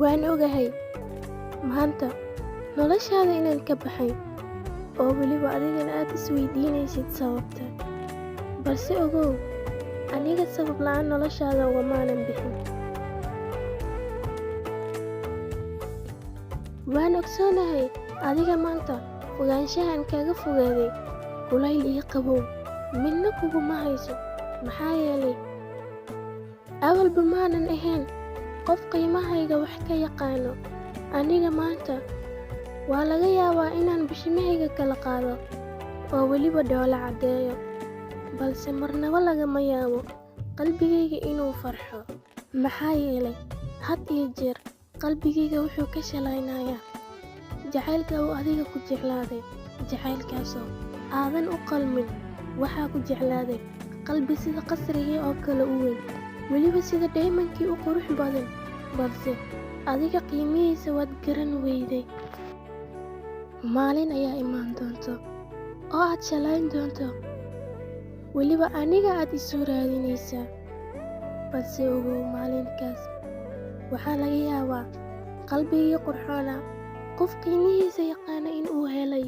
Waan ogahay maanta noloshaada inaan ka baxay oo weliba adigana aad isweydiinaysid sababta. Balse ogow, aniga sabab la'aan noloshaada ugamaanan bixin. Waan ogsoonahay adiga maanta fogaanshahan kaga fogaaday kulayl iyo qabow midna kuguma hayso. Maxaa yeelay awalba maanan ahayn qof qiimahayga wax ka yaqaano. Aniga maanta waa laga yaabaa inaan bishimahayga kala qaado oo weliba dhoola caddeeyo, balse marnaba lagama yaabo qalbigayga inuu farxo. Maxaa yeelay had iyo jeer qalbigayga wuxuu ka shalaynayaa jacaylka uu adiga ku jeclaaday, jacaylkaasoo aadan u qalmin. Waxaa ku jeclaaday qalbi sida qasrigii oo kale u weyn, weliba sida daymankii u qurux badan, balse adiga qiimihiisa waad garan weyday. Maalin ayaa imaan doonto oo aad shalayn doonto, weliba aniga aad isoo raadinaysaa. Balse ogow, maalinkaas waxaa laga yaabaa qalbigii qurxoona qof qiimihiisa yaqaana in uu helay.